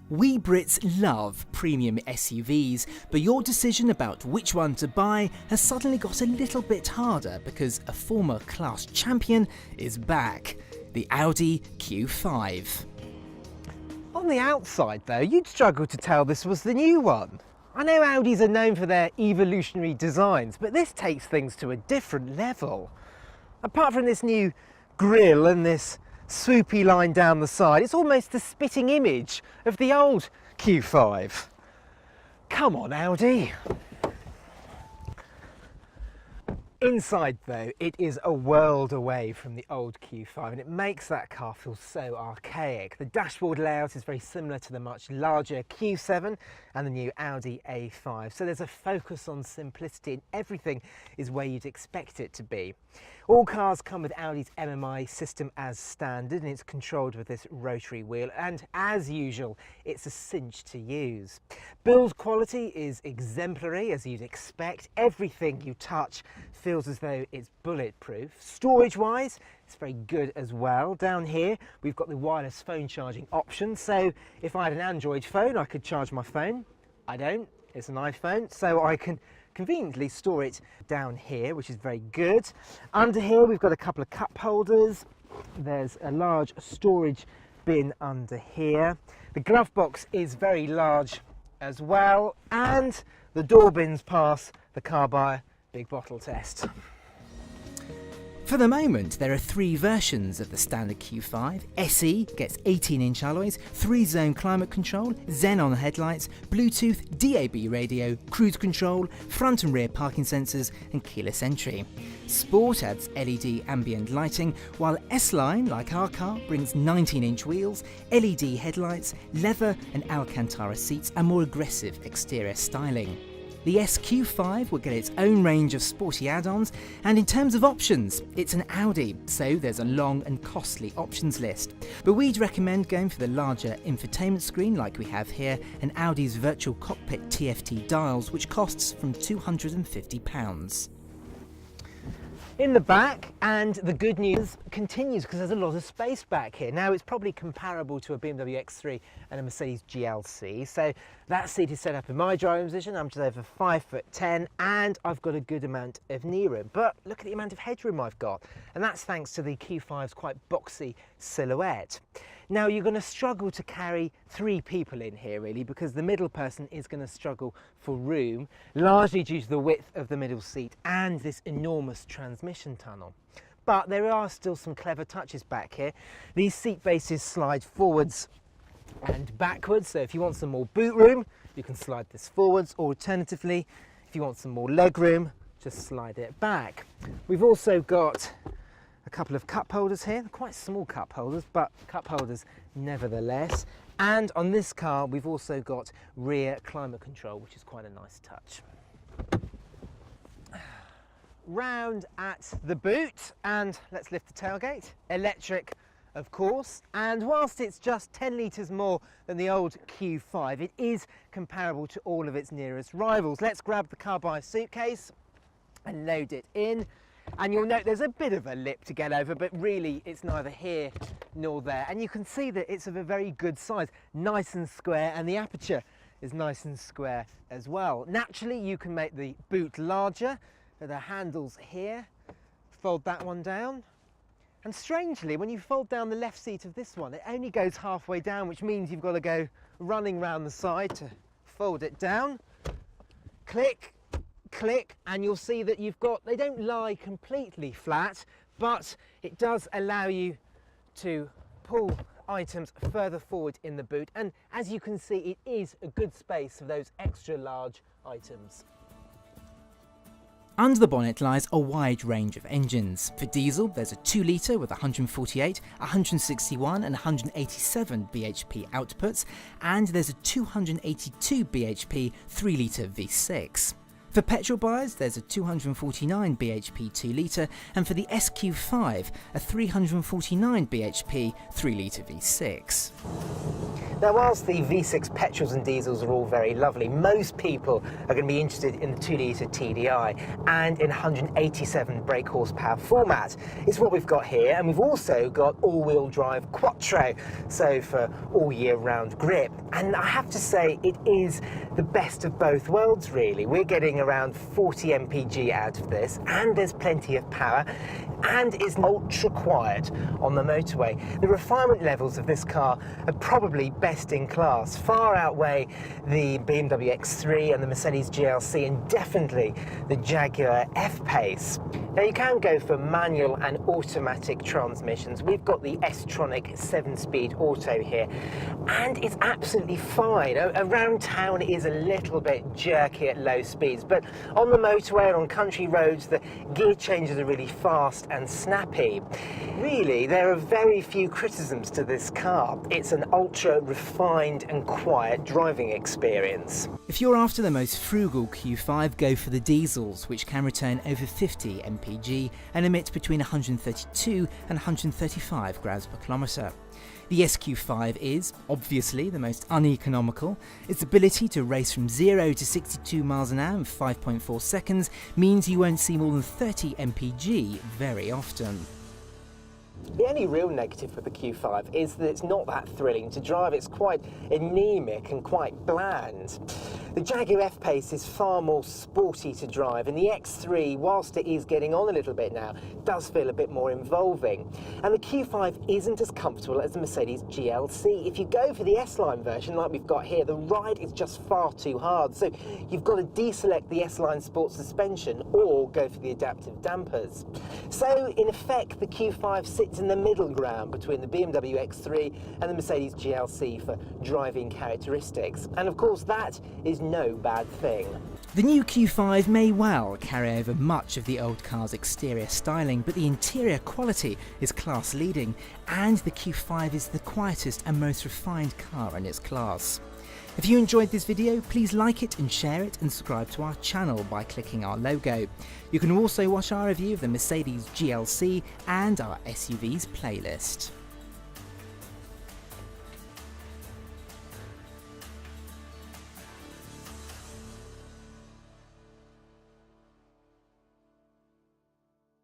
We Brits love premium SUVs, but your decision about which one to buy has suddenly got a little bit harder because a former class champion is back, the Audi Q5. On the outside though, you'd struggle to tell this was the new one. I know Audis are known for their evolutionary designs, but this takes things to a different level. Apart from this new grille and this swoopy line down the side, it's almost the spitting image of the old Q5. Come on, Audi. Inside though, it is a world away from the old Q5 and it makes that car feel so archaic. The dashboard layout is very similar to the much larger Q7 and the new Audi A5. So there's a focus on simplicity and everything is where you'd expect it to be. All cars come with Audi's MMI system as standard and it's controlled with this rotary wheel, and as usual it's a cinch to use. Build quality is exemplary as you'd expect. Everything you touch feels as though it's bulletproof. Storage wise, it's very good as well. Down here we've got the wireless phone charging option, so if I had an Android phone I could charge my phone. I don't, it's an iPhone, so I can conveniently store it down here, which is very good. Under here we've got a couple of cup holders. There's a large storage bin under here. The glove box is very large as well, and the door bins pass the car buyer big bottle test. For the moment, there are 3 versions of the standard Q5. SE gets 18-inch alloys, 3-zone climate control, xenon headlights, Bluetooth, DAB radio, cruise control, front and rear parking sensors and keyless entry. Sport adds LED ambient lighting, while S-Line, like our car, brings 19-inch wheels, LED headlights, leather and Alcantara seats and more aggressive exterior styling. The SQ5 will get its own range of sporty add-ons, and in terms of options, it's an Audi, so there's a long and costly options list. But we'd recommend going for the larger infotainment screen like we have here, and Audi's virtual cockpit TFT dials, which costs from £250. In the back, and the good news continues because there's a lot of space back here. Now it's probably comparable to a BMW X3 and a Mercedes GLC, so that seat is set up in my driving position. I'm just over 5'10" and I've got a good amount of knee room, but look at the amount of headroom I've got, and that's thanks to the Q5's quite boxy silhouette. Now you're going to struggle to carry 3 people in here really, because the middle person is going to struggle for room, largely due to the width of the middle seat and this enormous transmission tunnel. But there are still some clever touches back here. These seat bases slide forwards and backwards, so if you want some more boot room you can slide this forwards, or alternatively if you want some more leg room just slide it back. We've also got a couple of cup holders here. They're quite small cup holders, but cup holders nevertheless. And on this car we've also got rear climate control, which is quite a nice touch. Round at the boot, and let's lift the tailgate. Electric, of course, and whilst it's just 10 litres more than the old Q5, it is comparable to all of its nearest rivals. Let's grab the car buyer suitcase and load it in. And you'll note there's a bit of a lip to get over, but really it's neither here nor there. And you can see that it's of a very good size, nice and square, and the aperture is nice and square as well. Naturally, you can make the boot larger. There are handles here. Fold that one down. And strangely, when you fold down the left seat of this one, it only goes halfway down, which means you've got to go running round the side to fold it down. Click. Click, and you'll see that you've got, they don't lie completely flat, but it does allow you to pull items further forward in the boot, and as you can see it is a good space for those extra large items. Under the bonnet lies a wide range of engines. For diesel, there's a 2-litre with 148, 161 and 187 bhp outputs, and there's a 282 bhp 3-litre V6. For petrol buyers, there's a 249 bhp 2 litre, and for the SQ5, a 349 bhp 3 litre V6. Now, whilst the V6 petrols and diesels are all very lovely, most people are going to be interested in the 2 litre TDI and in 187 brake horsepower format. It's what we've got here, and we've also got all-wheel drive quattro, so for all year round grip. And I have to say, it is the best of both worlds, really. We're getting around 40 mpg out of this, and there's plenty of power, and it's ultra quiet on the motorway. The refinement levels of this car are probably best in class, far outweigh the BMW X3 and the Mercedes GLC, and definitely the Jaguar F-Pace. Now, you can go for manual and automatic transmissions. We've got the S-Tronic 7-speed auto here, and it's absolutely fine. Around town it is a little bit jerky at low speeds, but on the motorway and on country roads the gear changes are really fast and snappy. Really, there are very few criticisms to this car. It's an ultra refined and quiet driving experience. If you're after the most frugal Q5, go for the diesels, which can return over 50 mpg and emit between 132 and 135 grams per kilometre. The SQ5 is, obviously, the most uneconomical. Its ability to race from 0 to 62 miles an hour in 5.4 seconds means you won't see more than 30 mpg very often. The only real negative with the Q5 is that it's not that thrilling to drive. It's quite anemic and quite bland. The Jaguar F-Pace is far more sporty to drive, and the X3, whilst it is getting on a little bit now, does feel a bit more involving. And the Q5 isn't as comfortable as the Mercedes GLC. If you go for the S-Line version like we've got here, the ride is just far too hard. So you've got to deselect the S-Line Sport suspension or go for the adaptive dampers. So in effect, the Q5 sits in the middle ground between the BMW X3 and the Mercedes GLC for driving characteristics. And of course, that is no bad thing. The new Q5 may well carry over much of the old car's exterior styling, but the interior quality is class leading, and the Q5 is the quietest and most refined car in its class. If you enjoyed this video, please like it and share it, and subscribe to our channel by clicking our logo. You can also watch our review of the Mercedes GLC and our SUVs playlist.